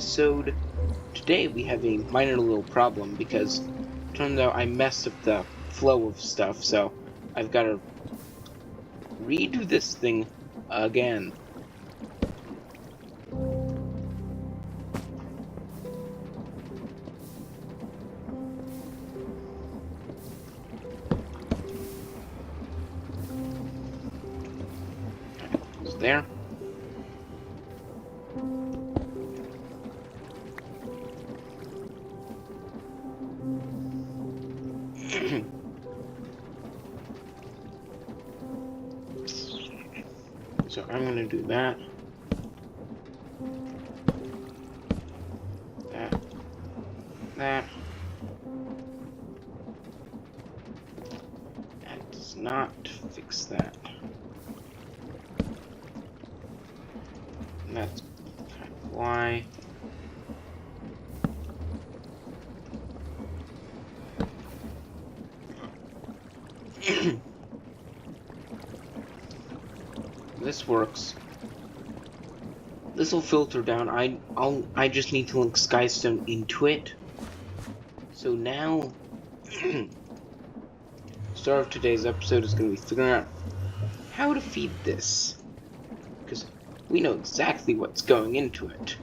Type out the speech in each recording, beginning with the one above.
episode. Today we have a minor little problem because it turns out I messed up the flow of stuff, so I've got to redo this thing again. It's there. So I'm going to do that. That. That does not fix that. And that's kind of why. This works. This will filter down. I just need to link Skystone into it. So now, start of today's episode is going to be figuring out how to feed this, because we know exactly what's going into it.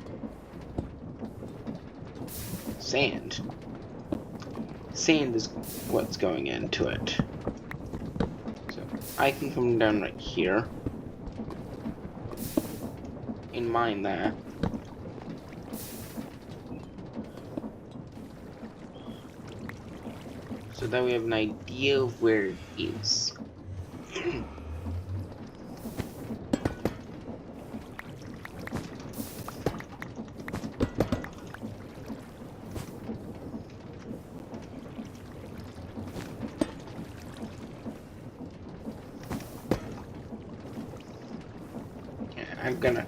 Sand. Sand is what's going into it. So I can come down right here and mine that. So that we have an idea of where it is. I'm gonna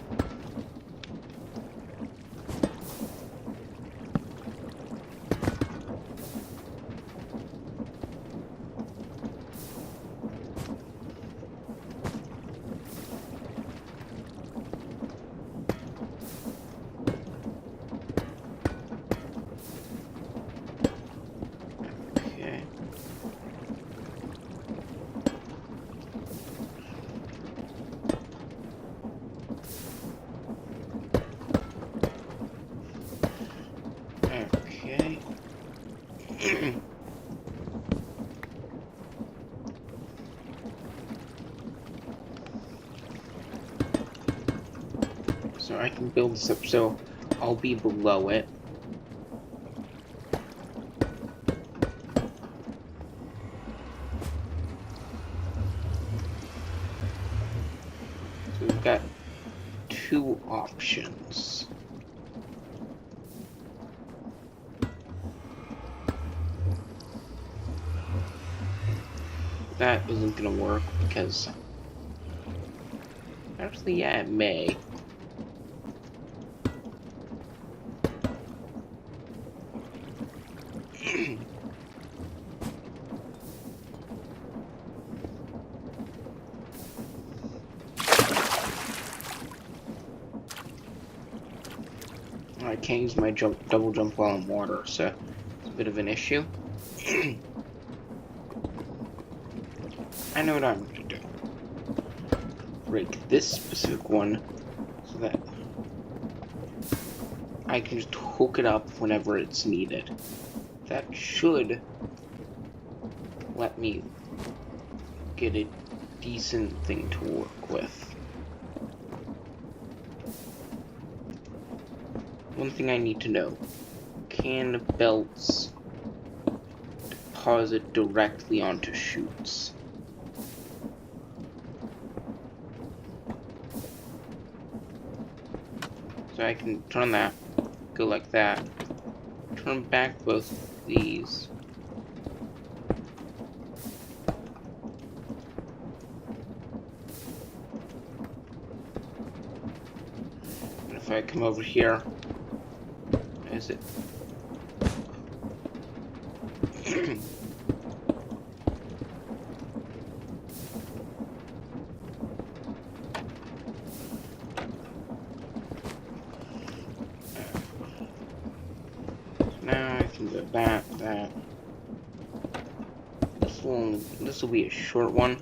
so I can build this up so I'll be below it. So we've got two options. That isn't gonna work because actually, yeah, it may. I can't use my double jump while in water, so it's a bit of an issue. I know what I'm going to do. Break this specific one so that I can just hook it up whenever it's needed. That should let me get a decent thing to work with. One thing I need to know. Can belts deposit directly onto chutes? So I can turn that, go like that, turn back both of these. And if I come over here, is it? this will be a short one.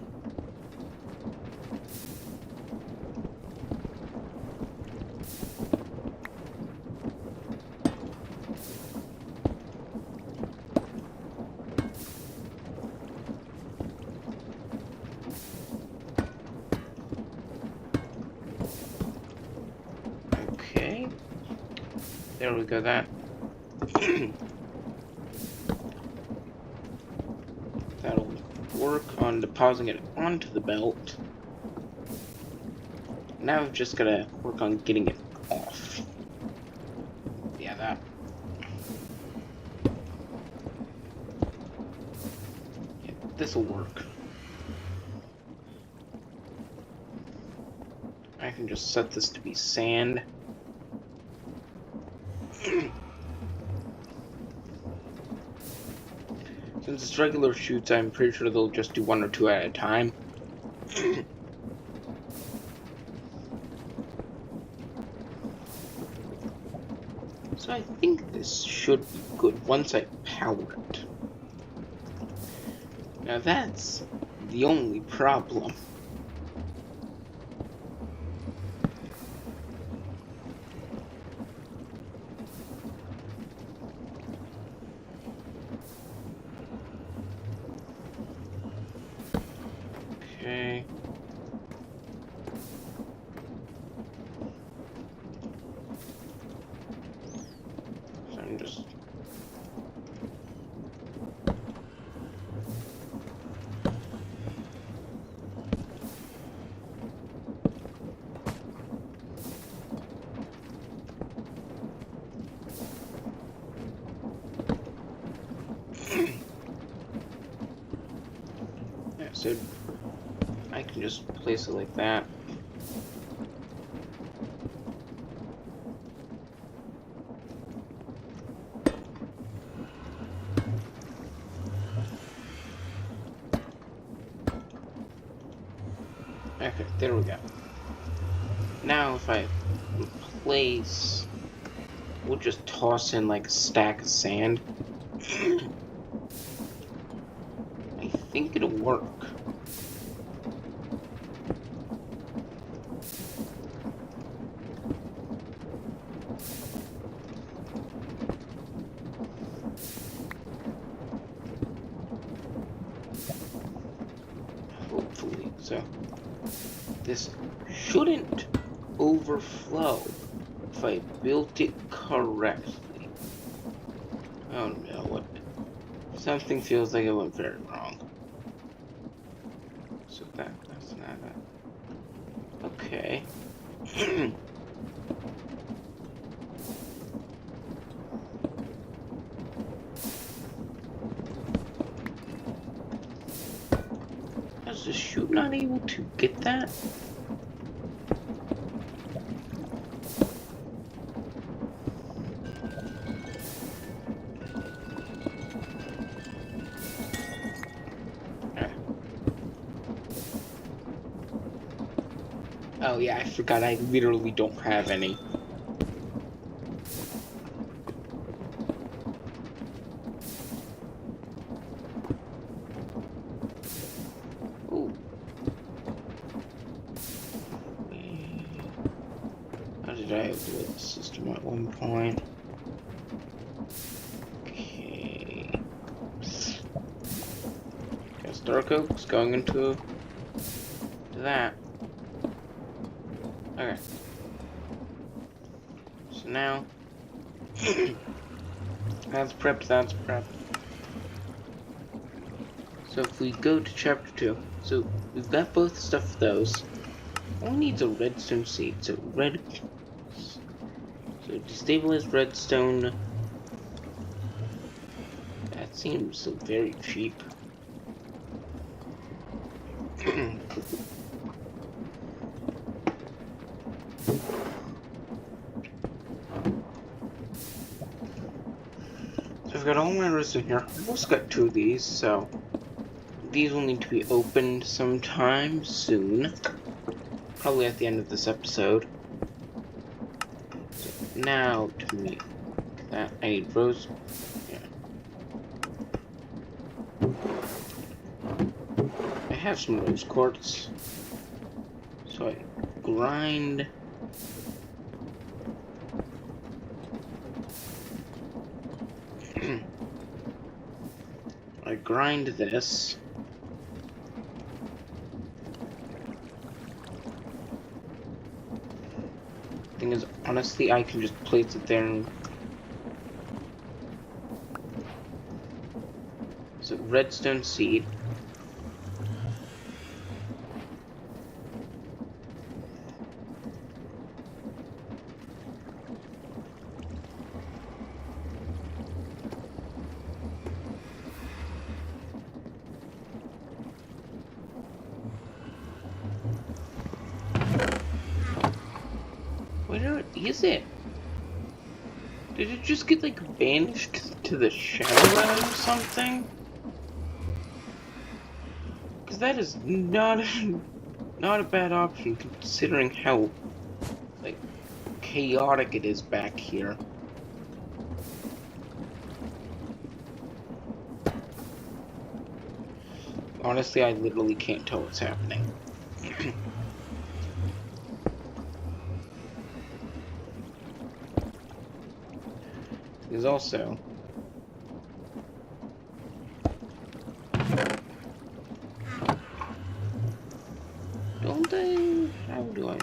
Okay. There we go, that. That'll work on depositing it onto the belt. Now I've just gotta work on getting it off. Yeah, that. Yeah, this'll work. I can just set this to be sand. Since it's regular shoots, I'm pretty sure they'll just do 1 or 2 at a time. So I think this should be good once I power it. Now that's the only problem. Okay. So I'm just... yeah, so I can just place it like that. Okay, there we go. Now if I place... we'll just toss in like a stack of sand. I think it'll work. Hopefully, so this shouldn't overflow if I built it correctly. Oh no, what? Something feels like it went very wrong. So that's not that. Okay. Is the chute not able to get that? Oh yeah, I forgot I literally don't have any. Ooh. How did I do the system at one point? Okay. Guess dark oak's going into that. Okay. So now that's prepped, that's prepped. So if we go to chapter 2, so we've got both stuff of those. All needs a redstone seed, so destabilized redstone. That seems so very cheap. I've got all my redstone here. I've also got 2 of these, so these will need to be opened sometime soon. Probably at the end of this episode. So now to make that, I need rose. Yeah. have some rose quartz. So I grind. I grind this. Thing is, honestly, I can just place it there. And... So, redstone seed. Where is it? Did it just get, like, banished to the shadow or something? Because that is not a bad option, considering how, like, chaotic it is back here. Honestly, I literally can't tell what's happening. There's also... Don't I... How do I...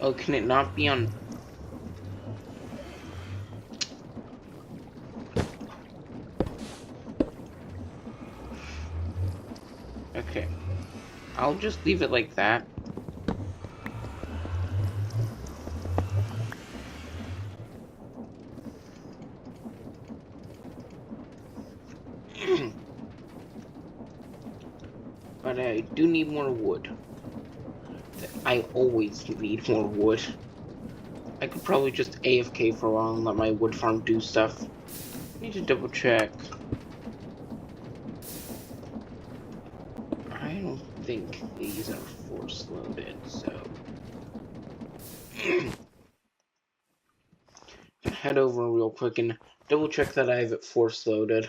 Oh, can it not be on... Okay. I'll just leave it like that. But I do need more wood. I always need more wood. I could probably just AFK for a while and let my wood farm do stuff. Need to double check. I don't think these are force loaded, so... Head over real quick and double check that I have it force loaded.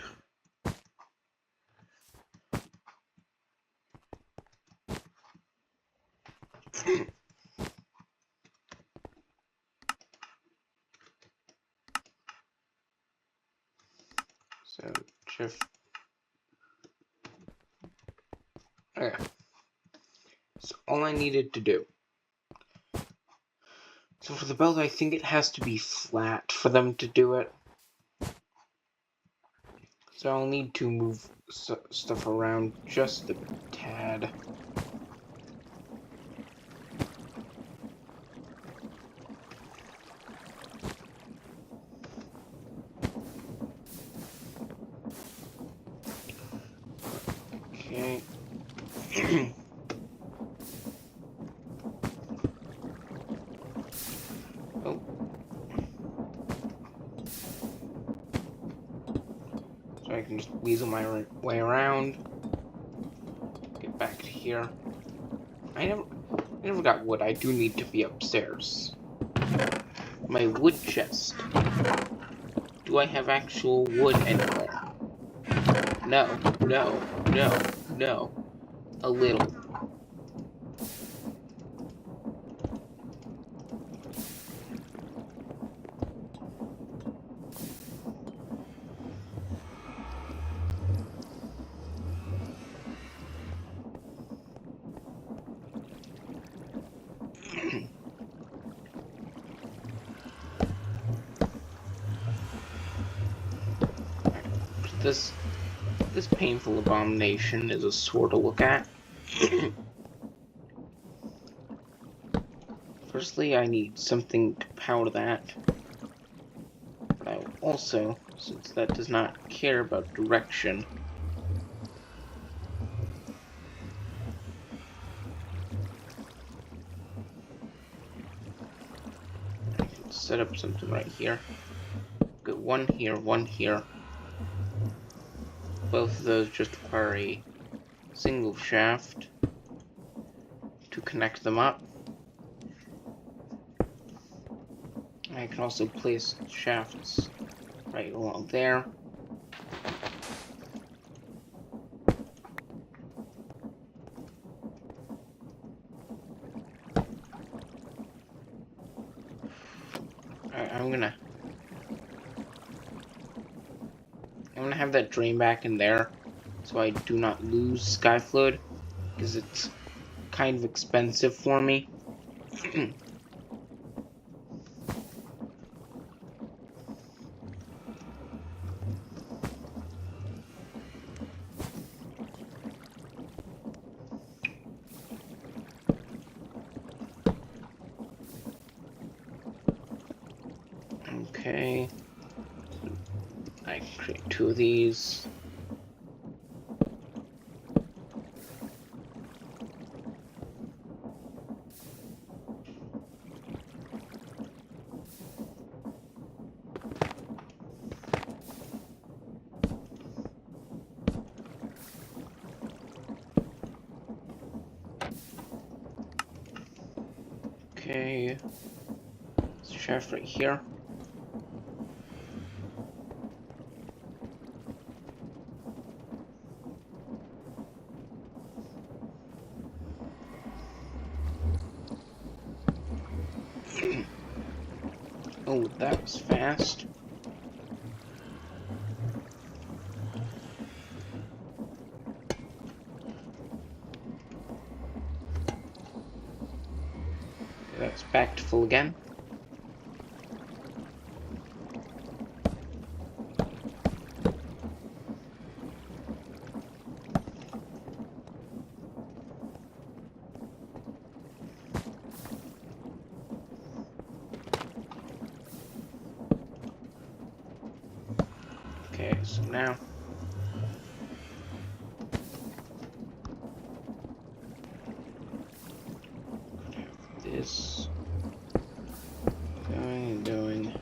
So, shift. Okay. So, all I needed to do. So, for the belt, I think it has to be flat for them to do it. So, I'll need to move stuff around just a tad. Okay. Oh. So I can just weasel my way around. Get back to here. I never got wood. I do need to be upstairs. My wood chest. Do I have actual wood anywhere? No, no, no, no. A little. This painful abomination is a sore to look at. Firstly, I need something to power that. But I also, since that does not care about direction, I can set up something right here. Get one here, one here. Both of those just require a single shaft to connect them up. I can also place shafts right along there. Alright, I'm gonna have that drain back in there so I do not lose sky fluid, because it's kind of expensive for me. Okay, I create 2 of these. Okay, this shaft right here. Oh, that was fast. That's back to full again. Okay, so now this going and going.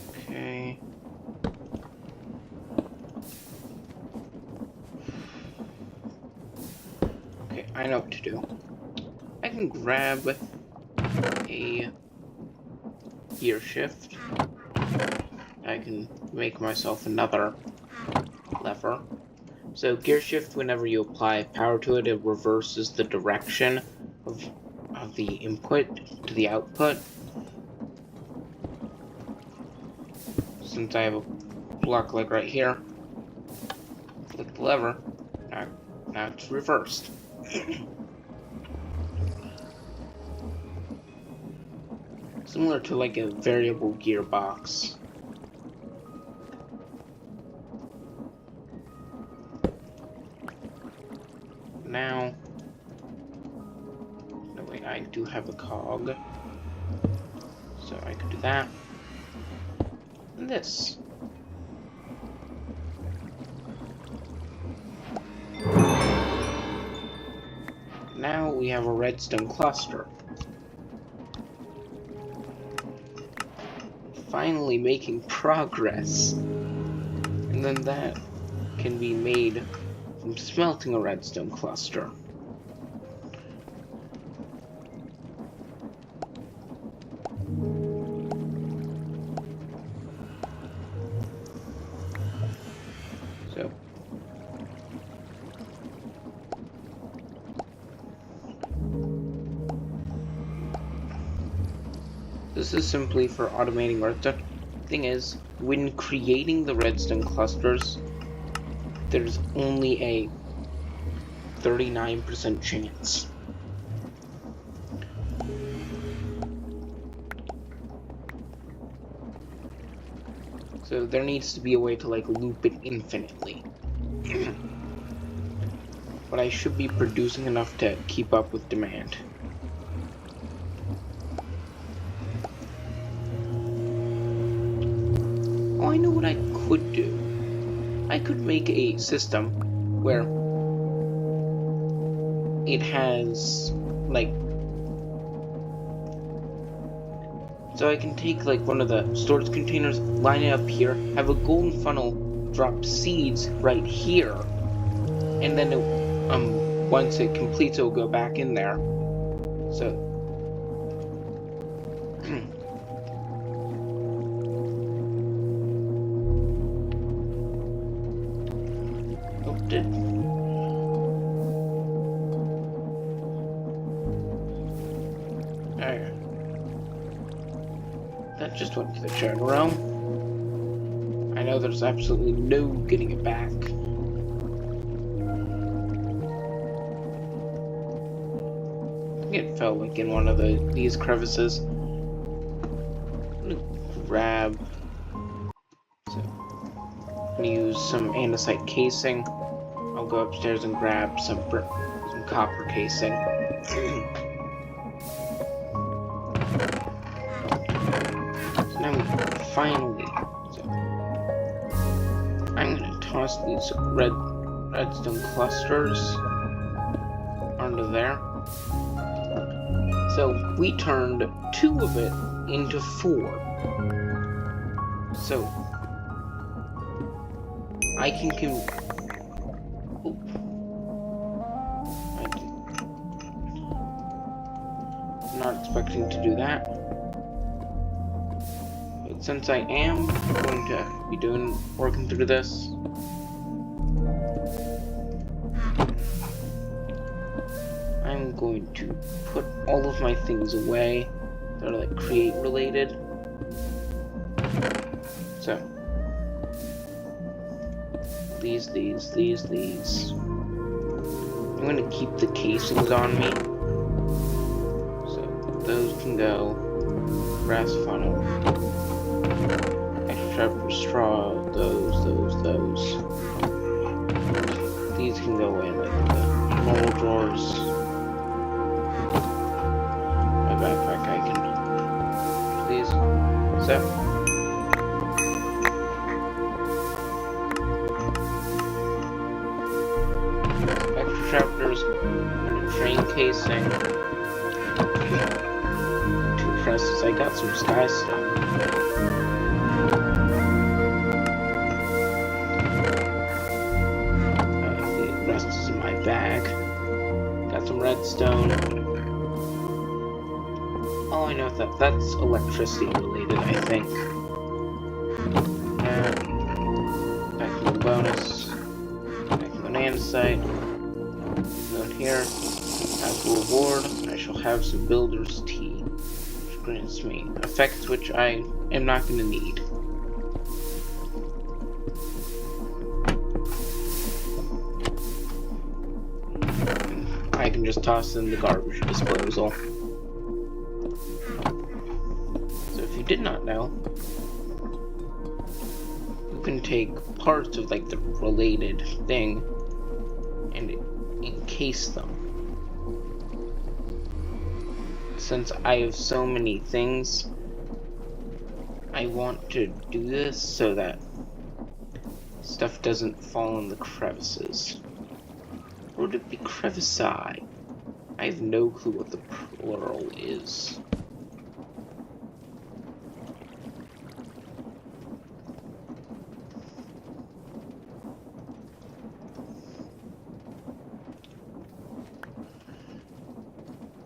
Okay. Okay, I know what to do. I can grab a gear shift. I can make myself another lever. So gear shift, whenever you apply power to it, it reverses the direction of the input to the output. Since I have a block like right here, flick the lever, now it's reversed. Similar to like a variable gearbox. Now, no wait, I do have a cog, so I could do that. And this. Now we have a redstone cluster. Finally making progress. And then that can be made from smelting a redstone cluster. So this is simply for automating redstone. Thing is, when creating the redstone clusters, there's only a 39% chance. So there needs to be a way to like loop it infinitely. But I should be producing enough to keep up with demand. Oh, I know what I could do. I could make a system where it has like, so I can take like one of the storage containers, line it up here, have a golden funnel drop seeds right here, and then once it completes, it'll go back in there. So. Alright. That just went to the shared realm. I know there's absolutely no getting it back. I think it fell like in one of these crevices. I'm gonna grab. So, I'm gonna use some andesite casing. I'll go upstairs and grab some copper casing. So now finally, I'm gonna toss these redstone clusters onto there. So we turned 2 of it into 4. So I can I'm not expecting to do that. But since I am going to be working through this, I'm going to put all of my things away that are like create related. So these. I'm gonna keep the casings on me. So those can go. Brass funnel. Extra sharp straw. Those. These can go in like the normal drawers. My backpack I can do these. So extra chapters and a train casing. 2 presses. I got some sky stuff. The rest is in my bag. Got some redstone. Oh, I know that's electricity related, I think. Back to the bonus. Back to the andesite. Down here. As a reward, I shall have some builder's tea, which grants me effects which I am not going to need. I can just toss in the garbage disposal. So if you did not know, you can take parts of like the related thing and encase them. Since I have so many things, I want to do this so that stuff doesn't fall in the crevices. Or would it be crevici? I have no clue what the plural is.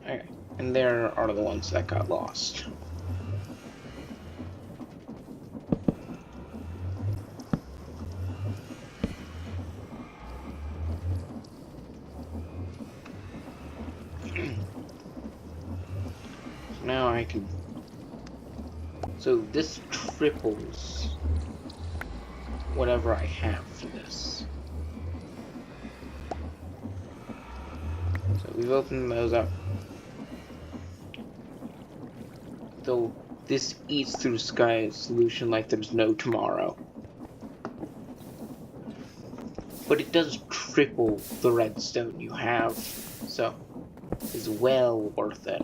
Okay, and there are the ones that got lost. Now I can... So this triples whatever I have for this. So we've opened those up. Though this eats through Sky solution like there's no tomorrow. But it does triple the redstone you have, so it's well worth it.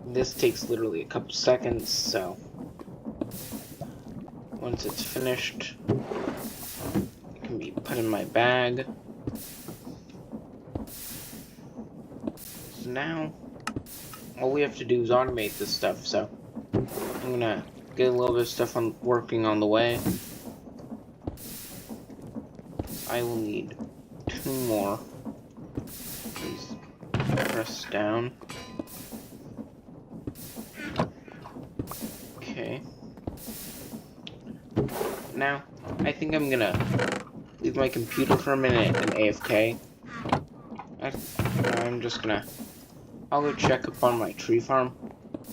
This takes literally a couple seconds, so once it's finished, it can be put in my bag. So now, all we have to do is automate this stuff, so I'm gonna get a little bit of stuff working on the way. I will need 2 more. Please press down. Okay. Now, I think I'm gonna leave my computer for a minute and AFK. I'm just gonna... I'll go check up on my tree farm.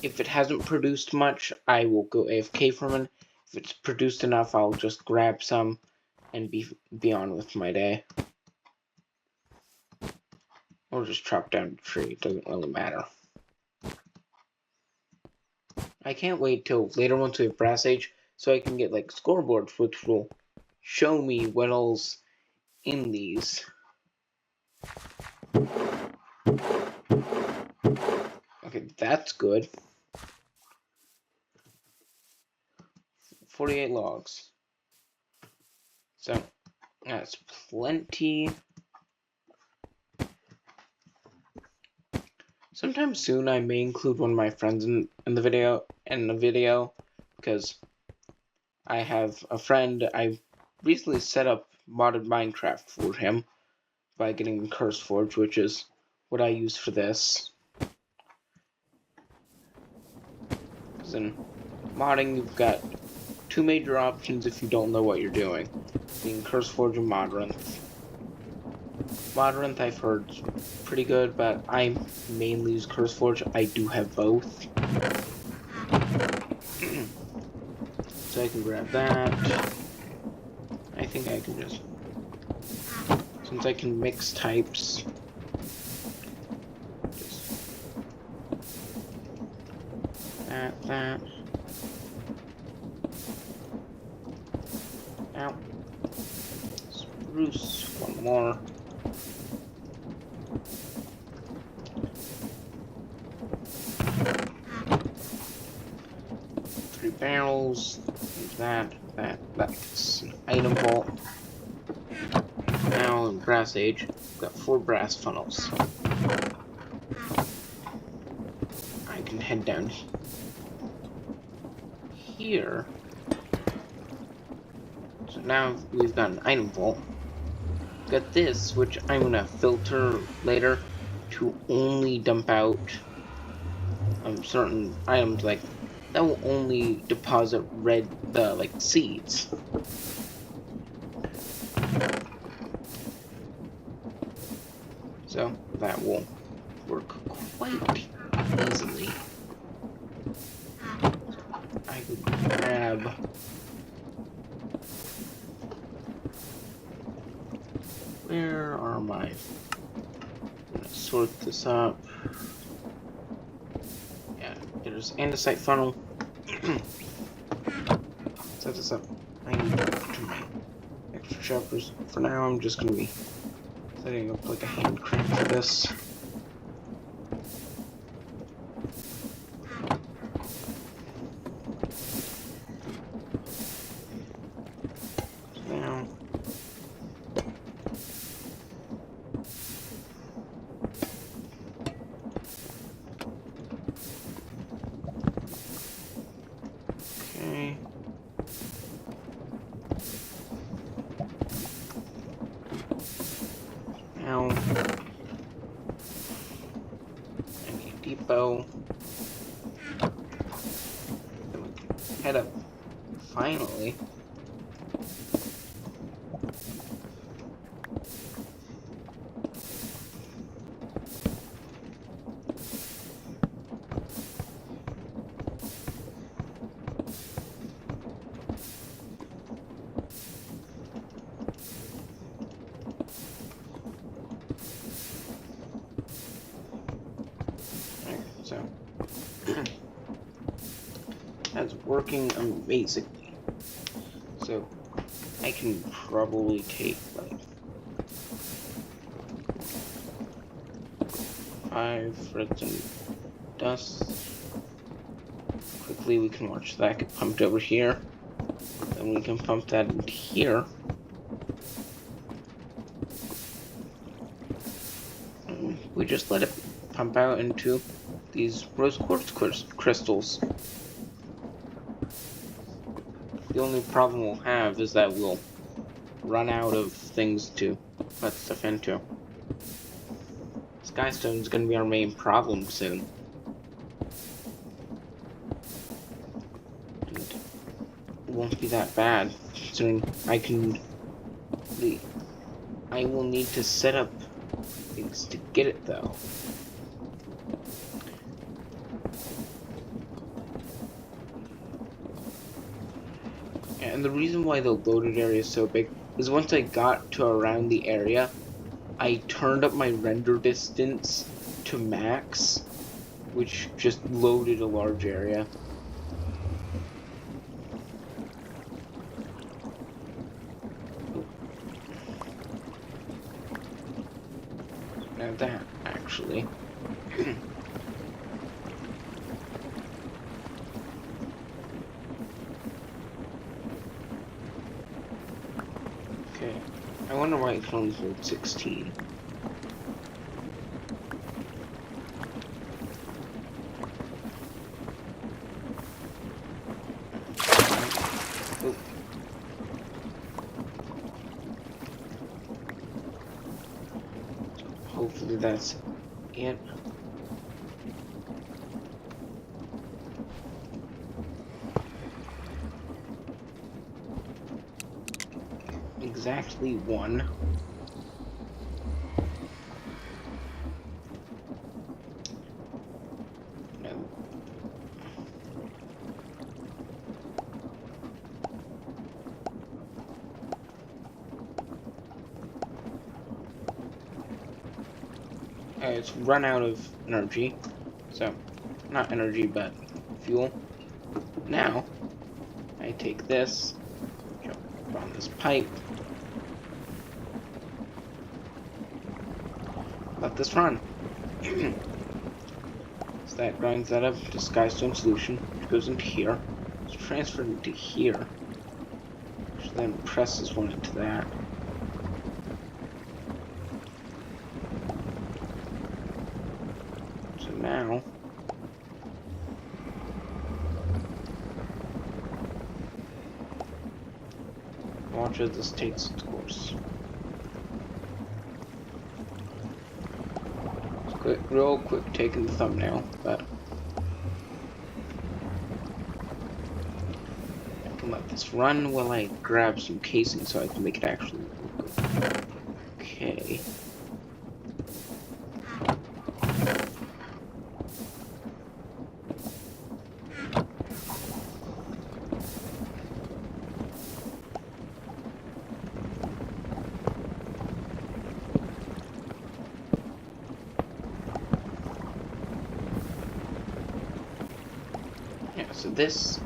If it hasn't produced much, I will go AFK for a minute. If it's produced enough, I'll just grab some and be on with my day. Or just chop down the tree, it doesn't really matter. I can't wait till later once we have Brass Age, so I can get like scoreboards which will show me what all's in these. Okay, that's good. 48 logs. So, that's plenty. Sometime soon I may include one of my friends in the video, because I have a friend. I recently set up modded Minecraft for him by getting Curse Forge, which is what I use for this. Because in modding, you've got 2 major options if you don't know what you're doing, being Curse Forge and Modrinth. Modrinth I've heard is pretty good, but I mainly use Curse Forge. I do have both. So I can grab that. I think I can just... Since I can mix types... That. Ow. Spruce, 1 more. Barrels, that's an item vault. Now in Brass Age, we've got 4 brass funnels. I can head down here. So now we've got an item vault. We've got this, which I'm gonna filter later to only dump out certain items like that will only deposit like seeds. So that will work quite easily. So I could grab where are my... I'm gonna sort this up. There's andesite funnel. Set this up. I need to do my extra choppers. For now, I'm just going to be setting up like a hand crank for this. Now, I need a depot. Then we can head up finally. So that's working amazingly. So I can probably take like 5 redstone dust. Quickly we can watch that get pumped over here. Then we can pump that into here. And we just let it pump out into these rose quartz crystals. The only problem we'll have is that we'll run out of things to put stuff into. Skystone is going to be our main problem soon. And it won't be that bad, considering I will need to set up things to get it, though. And the reason why the loaded area is so big is once I got to around the area, I turned up my render distance to max, which just loaded a large area. Now that, actually. Okay. I wonder why it can only hold 16. Oh. Hopefully that's it. Exactly one. No. It's run out of energy. So, not energy, but fuel. Now, I take this, jump on this pipe, let this run. So that grinds that up to Skystone solution, which goes into here. It's transferred into here, which then presses one into that. So now, watch as this takes its course. Real quick taking the thumbnail, but I can let this run while I grab some casing so I can make it actually look good. Okay. So this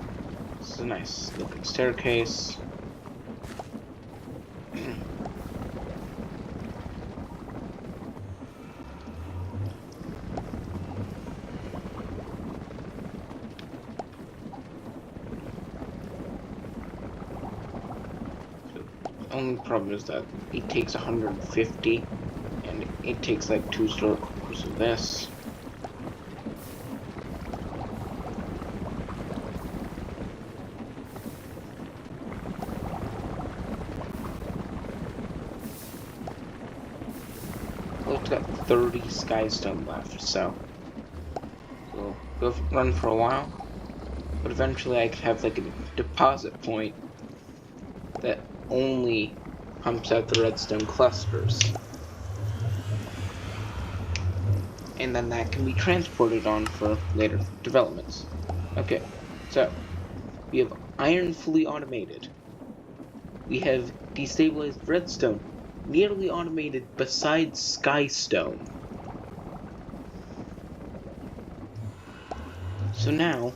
is a nice looking staircase. The only problem is that it takes 150 and it takes like 2 stories of this. It's got 30 skystone left, so we'll go run for a while. But eventually I could have like a deposit point that only pumps out the redstone clusters. And then that can be transported on for later developments. Okay, so we have iron fully automated. We have destabilized redstone nearly automated besides skystone. So now,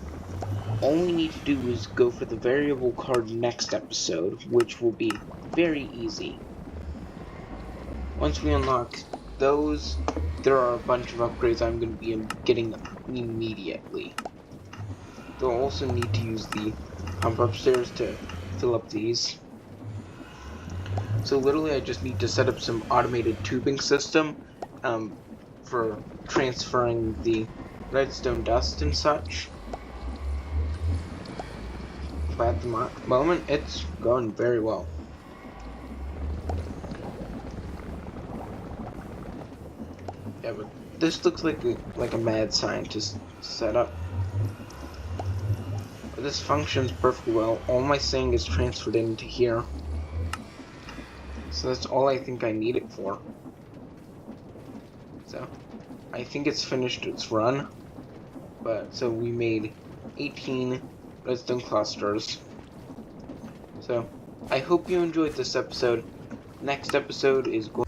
all we need to do is go for the variable card next episode, which will be very easy. Once we unlock those, there are a bunch of upgrades I'm going to be getting immediately. They'll also need to use the pump upstairs to fill up these. So literally I just need to set up some automated tubing system for transferring the redstone dust and such. But at the moment, it's going very well. Yeah, but this looks like a mad scientist setup. But this functions perfectly well. All my saying is transferred into here. So that's all I think I need it for. So I think it's finished its run. But so we made 18 redstone clusters. So I hope you enjoyed this episode. Next episode is going